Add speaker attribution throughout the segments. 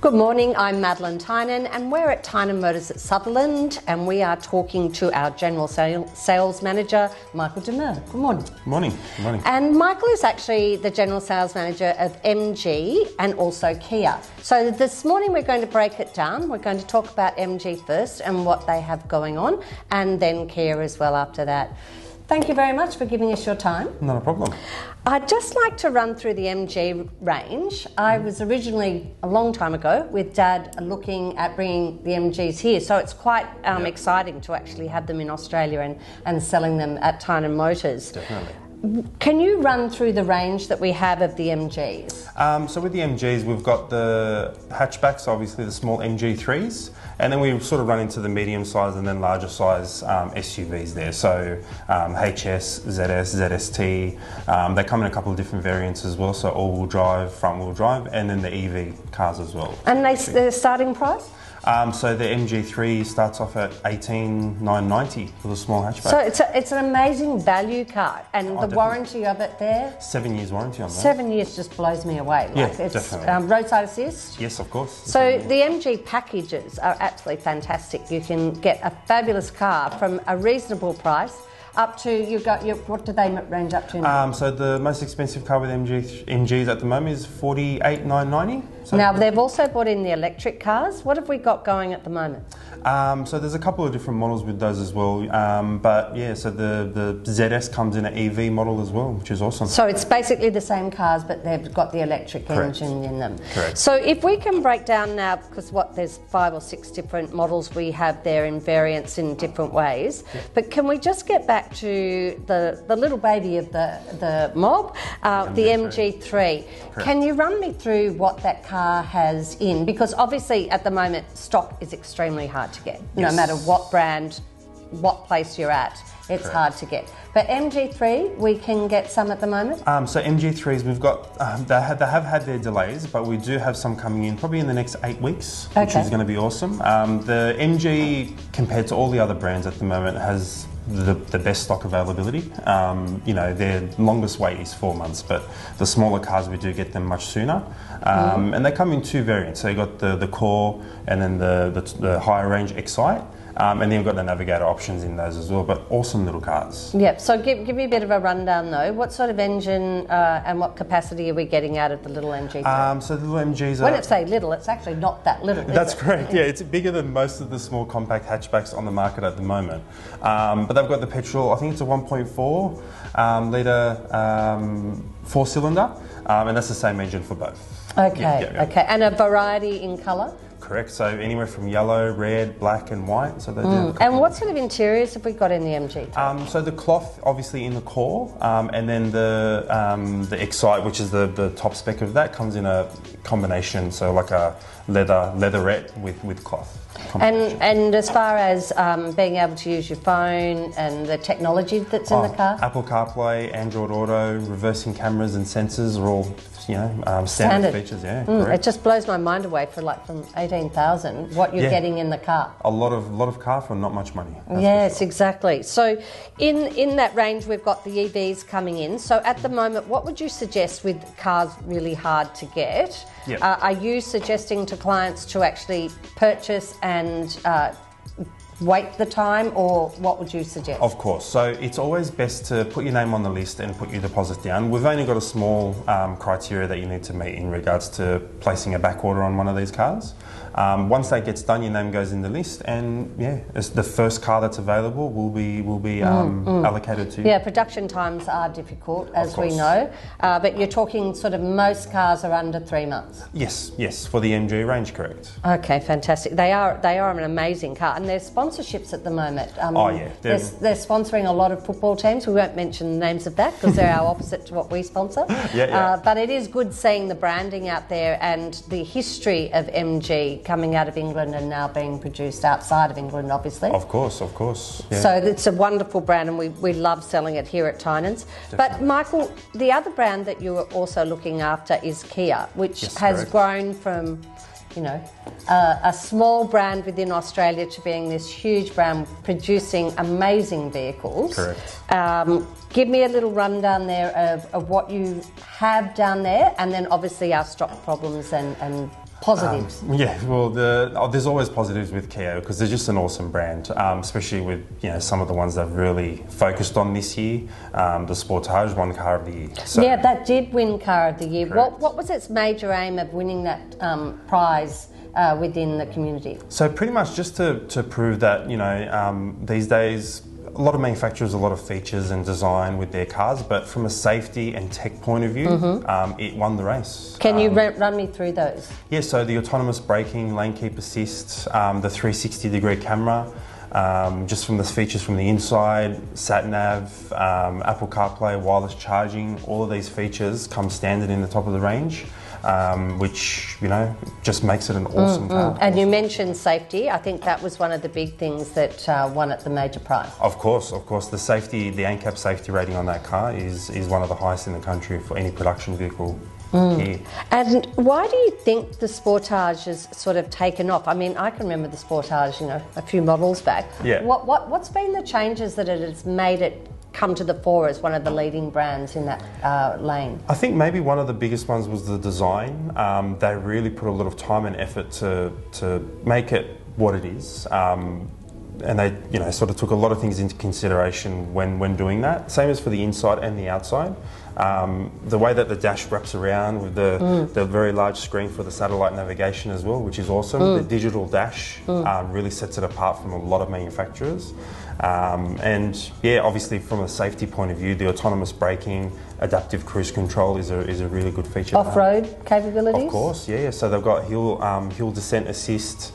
Speaker 1: Good morning, I'm Madeline Tynan and we're at Tynan Motors at Sutherland and we are talking to our General Sales Manager, Michael Demir. Good morning.
Speaker 2: Good morning. Good morning.
Speaker 1: And Michael is actually the General Sales Manager of MG and also Kia. So this morning we're going to break it down. We're going to talk about MG first and what they have going on, and then Kia as well after that. Thank you very much for giving us your time.
Speaker 2: Not a problem.
Speaker 1: I'd just like to run through the MG range. I was originally, a long time ago, with Dad looking at bringing the MGs here, so it's quite exciting to actually have them in Australia and selling them at Tynan Motors.
Speaker 2: Definitely.
Speaker 1: Can you run through the range that we have of the MGs?
Speaker 2: So with the MGs, we've got the hatchbacks, obviously the small MG3s, and then we sort of run into the medium size and then larger size SUVs there. So HS, ZS, ZST, they come in a couple of different variants as well, so all-wheel drive, front-wheel drive, and then the EV cars as well.
Speaker 1: And their starting price?
Speaker 2: So the MG3 starts off at $18,990 for the small hatchback.
Speaker 1: So it's an amazing value car, and the
Speaker 2: definitely.
Speaker 1: Warranty of it there?
Speaker 2: 7 years warranty on that.
Speaker 1: 7 years just blows me away.
Speaker 2: Yeah,
Speaker 1: Like, it's
Speaker 2: definitely.
Speaker 1: roadside assist?
Speaker 2: Yes, of course.
Speaker 1: So the MG packages are absolutely fantastic. You can get a fabulous car from a reasonable price up to, what do they range up to now?
Speaker 2: So the most expensive car with MGs at the moment is $48,990. So
Speaker 1: Now they've also brought in the electric cars. What have we got going at the moment?
Speaker 2: So there's a couple of different models with those as well. But yeah, so the ZS comes in an EV model as well, which is awesome.
Speaker 1: So it's basically the same cars, but they've got the electric
Speaker 2: Correct.
Speaker 1: engine in them.
Speaker 2: Correct.
Speaker 1: So if we can break down now, because there's 5 or 6 different models we have there in variants in different ways.
Speaker 2: Yeah.
Speaker 1: But can we just get back to the little baby of the mob, the MG3?
Speaker 2: Correct.
Speaker 1: Can you run me through what that car has in? Because obviously at the moment stock is extremely hard to get.
Speaker 2: Yes.
Speaker 1: No matter what brand, what place you're at, it's
Speaker 2: Correct.
Speaker 1: hard to get. But MG3, we can get some at the moment?
Speaker 2: So MG3s, we've got, they have had their delays, but we do have some coming in probably in the next 8 weeks, which
Speaker 1: Okay.
Speaker 2: is going to be awesome. The MG, compared to all the other brands at the moment, has the best stock availability. Their longest wait is 4 months, but the smaller cars, we do get them much sooner. And they come in 2 variants. So you got the Core and then the higher range Excite. And then you've got the Navigator options in those as well, but awesome little cars.
Speaker 1: Yep, so give me a bit of a rundown though. What sort of engine and what capacity are we getting out of the little MG3?
Speaker 2: So the little MGs are...
Speaker 1: When I say little, it's actually not that little, is
Speaker 2: That's
Speaker 1: it?
Speaker 2: correct, yeah. It's bigger than most of the small compact hatchbacks on the market at the moment. But they've got the petrol, I think it's a 1.4 litre 4-cylinder, and that's the same engine for both.
Speaker 1: Okay,
Speaker 2: Yeah.
Speaker 1: okay. And a variety in colour?
Speaker 2: Correct, so anywhere from yellow, red, black and white. So they do have a couple
Speaker 1: And what sort of interiors have we got in the MG3?
Speaker 2: So the cloth, obviously in the Core, and then the Excite, which is the top spec of that, comes in a combination, so like a leatherette with cloth.
Speaker 1: And as far as being able to use your phone and the technology that's in the car?
Speaker 2: Apple CarPlay, Android Auto, reversing cameras and sensors are all standard features. Yeah, correct.
Speaker 1: It just blows my mind away from 18,000 what you're getting in the car.
Speaker 2: A lot of car for not much money.
Speaker 1: Yes, exactly. So in that range we've got the EVs coming in. So at the moment, what would you suggest with cars really hard to get?
Speaker 2: Yep.
Speaker 1: Are you suggesting to clients to actually purchase and wait the time, or what would you suggest?
Speaker 2: Of course. So it's always best to put your name on the list and put your deposit down. We've only got a small criteria that you need to meet in regards to placing a back order on one of these cars. Once that gets done, your name goes in the list, and it's the first car that's available will be allocated to you.
Speaker 1: Yeah, production times are difficult, as we
Speaker 2: course.
Speaker 1: know, but you're talking sort of most cars are under 3 months.
Speaker 2: Yes, for the MG range, correct.
Speaker 1: Okay, fantastic. They are an amazing car, and there's sponsorships at the moment. They're sponsoring a lot of football teams. We won't mention the names of that because they're our opposite to what we sponsor. But it is good seeing the branding out there and the history of MG coming out of England and now being produced outside of England, obviously.
Speaker 2: Of course. Yeah.
Speaker 1: So it's a wonderful brand, and we love selling it here at Tynan's. But Michael, the other brand that you are also looking after is Kia, which has
Speaker 2: correct.
Speaker 1: grown from a small brand within Australia to being this huge brand producing amazing vehicles.
Speaker 2: Correct.
Speaker 1: Give me a little rundown there of what you have down there, and then obviously our stock problems and Positives.
Speaker 2: There's always positives with Kia because they're just an awesome brand, especially with some of the ones they've really focused on this year. The Sportage won Car of the Year. So.
Speaker 1: Yeah, that did win Car of the Year. What was its major aim of winning that prize within the community?
Speaker 2: So pretty much just to prove that these days. A lot of manufacturers, a lot of features and design with their cars, but from a safety and tech point of view, it won the race.
Speaker 1: Can you run me through those?
Speaker 2: Yeah, so the autonomous braking, lane keep assist, the 360-degree camera, just from the features from the inside, sat-nav, Apple CarPlay, wireless charging, all of these features come standard in the top of the range. Which just makes it an awesome car.
Speaker 1: And you mentioned safety. I think that was one of the big things that won at the major prize.
Speaker 2: Of course. The safety, the ANCAP safety rating on that car is one of the highest in the country for any production vehicle here.
Speaker 1: And why do you think the Sportage has sort of taken off? I mean, I can remember the Sportage, a few models back.
Speaker 2: Yeah.
Speaker 1: What's been the changes that it has made it come to the fore as one of the leading brands in that lane?
Speaker 2: I think maybe one of the biggest ones was the design. They really put a lot of time and effort to make it what it is. And they sort of took a lot of things into consideration when doing that. Same as for the inside and the outside. The way that the dash wraps around with the very large screen for the satellite navigation as well, which is awesome. The digital dash really sets it apart from a lot of manufacturers. Obviously from a safety point of view, the autonomous braking, adaptive cruise control is a really good feature.
Speaker 1: Off-road capabilities?
Speaker 2: Of course, yeah. So they've got hill descent assist,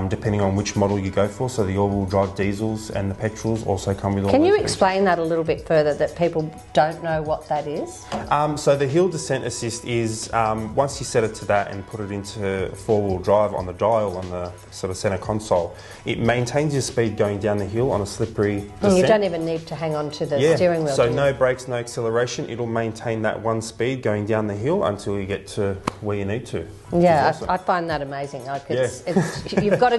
Speaker 2: depending on which model you go for. So the all-wheel drive diesels and the petrols also come with all
Speaker 1: Can
Speaker 2: those
Speaker 1: you
Speaker 2: features.
Speaker 1: explain that a little bit further, that people don't know what that is?
Speaker 2: So the hill descent assist is, once you set it to that and put it into four-wheel drive on the dial on the sort of centre console, it maintains your speed going down the hill on a slippery descent.
Speaker 1: You don't even need to hang on to the steering wheel.
Speaker 2: So no brakes, no acceleration. It'll maintain that one speed going down the hill until you get to where you need to.
Speaker 1: Yeah, awesome. I find that amazing. You've got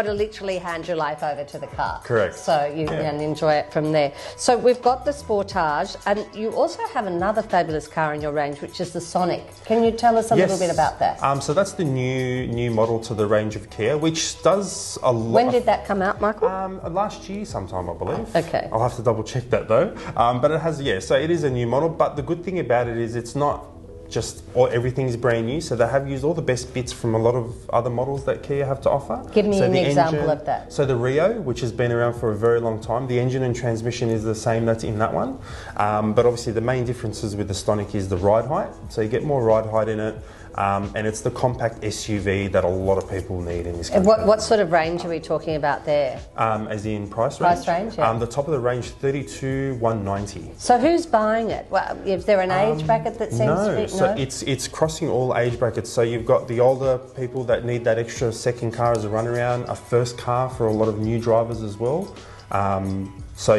Speaker 1: to literally hand your life over to the car.
Speaker 2: Correct.
Speaker 1: So you can enjoy it from there. So we've got the Sportage, and you also have another fabulous car in your range, which is the Sonic. Can you tell us a little bit about that?
Speaker 2: So that's the new model to the range of Kia, which does a lot.
Speaker 1: When did that come out, Michael?
Speaker 2: Last year sometime, I believe.
Speaker 1: Okay.
Speaker 2: I'll have to double check that though. But it has, so it is a new model, but the good thing about it is it's not just everything's brand new, so they have used all the best bits from a lot of other models that Kia have to offer.
Speaker 1: Give me an example of that.
Speaker 2: So the Rio, which has been around for a very long time, the engine and transmission is the same that's in that one, but obviously the main differences with the Sonic is the ride height, so you get more ride height in it. And it's the compact SUV that a lot of people need in this country.
Speaker 1: What sort of range are we talking about there?
Speaker 2: As in price range?
Speaker 1: Price range, yeah.
Speaker 2: The top of the range, 32,190.
Speaker 1: So who's buying it? Well, is there an age bracket that seems to be?
Speaker 2: So it's crossing all age brackets. So you've got the older people that need that extra second car as a runaround, a first car for a lot of new drivers as well. It's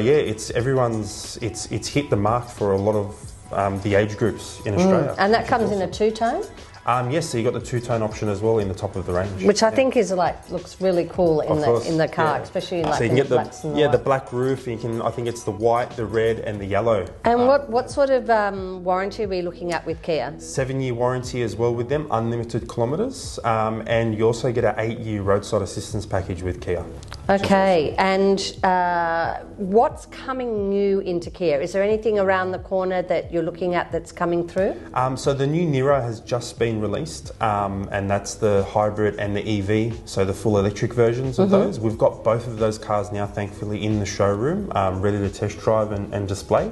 Speaker 2: hit the mark for a lot of the age groups in Australia.
Speaker 1: And that comes in a two-tone?
Speaker 2: Yes, so you got the two-tone option as well in the top of the range,
Speaker 1: which I think is looks really cool in the car, especially in
Speaker 2: so you can get the black roof. You can, I think it's the white, the red, and the yellow.
Speaker 1: And what sort of warranty are we looking at with Kia?
Speaker 2: 7-year warranty as well with them, unlimited kilometres, and you also get an 8-year roadside assistance package with Kia.
Speaker 1: Okay, and what's coming new into Kia? Is there anything around the corner that you're looking at that's coming through?
Speaker 2: So the new Nero has just been released, and that's the hybrid and the EV, so the full electric versions of those. We've got both of those cars now, thankfully, in the showroom, ready to test drive and display.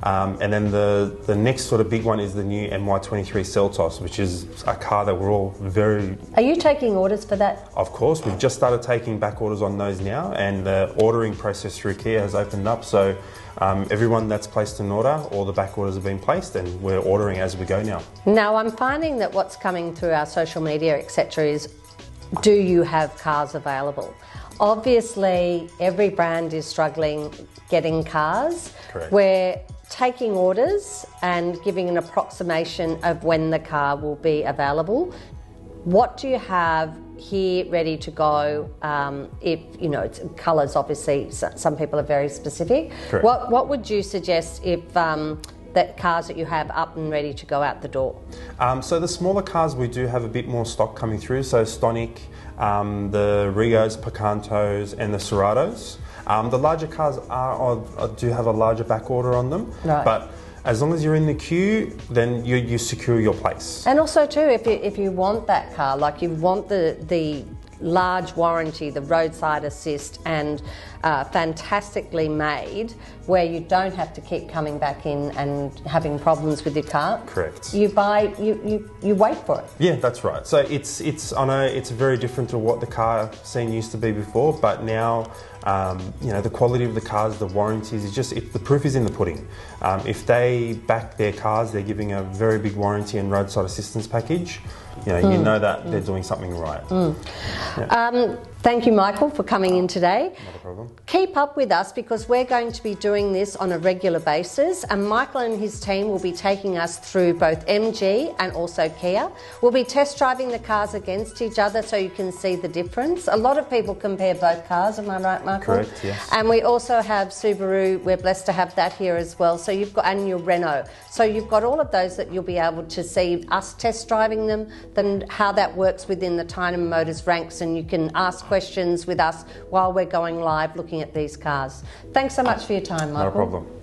Speaker 2: And then the next sort of big one is the new MY23 Seltos, which is a car that we're all very...
Speaker 1: Are you taking orders for that?
Speaker 2: Of course, we've just started taking back orders on those now, and the ordering process through Kia has opened up, so everyone that's placed an order, all the back orders have been placed, and we're ordering as we go now.
Speaker 1: Now, I'm finding that what's coming through our social media, etc., is do you have cars available? Obviously, every brand is struggling getting cars.
Speaker 2: Correct.
Speaker 1: We're taking orders and giving an approximation of when the car will be available. What do you have here ready to go? If it's colours, obviously some people are very specific.
Speaker 2: Correct.
Speaker 1: What would you suggest if cars that you have up and ready to go out the door?
Speaker 2: So the smaller cars, we do have a bit more stock coming through. So Stonic, the Rios, Picantos, and the Ceratos. The larger cars do have a larger back order on them,
Speaker 1: right.
Speaker 2: But as long as you're in the queue, then you secure your place.
Speaker 1: And also too, if you want that car, like you want the large warranty, the roadside assist, and fantastically made, where you don't have to keep coming back in and having problems with your car.
Speaker 2: Correct.
Speaker 1: You wait for it.
Speaker 2: Yeah, that's right. So I know it's very different to what the car scene used to be before, but now the quality of the cars, the warranties, the proof is in the pudding. If they back their cars, they're giving a very big warranty and roadside assistance package. You know that they're doing something right.
Speaker 1: Yeah. Thank you, Michael, for coming in today.
Speaker 2: Not a problem.
Speaker 1: Keep up with us because we're going to be doing this on a regular basis, and Michael and his team will be taking us through both MG and also Kia. We'll be test driving the cars against each other so you can see the difference. A lot of people compare both cars, am I right, Michael?
Speaker 2: Correct, yes.
Speaker 1: And we also have Subaru. We're blessed to have that here as well. So you've got, and your Renault. So you've got all of those that you'll be able to see us test driving them, then how that works within the Tynan Motors ranks, and you can ask questions with us while we're going live looking at these cars. Thanks so much for your time, Michael.
Speaker 2: No problem.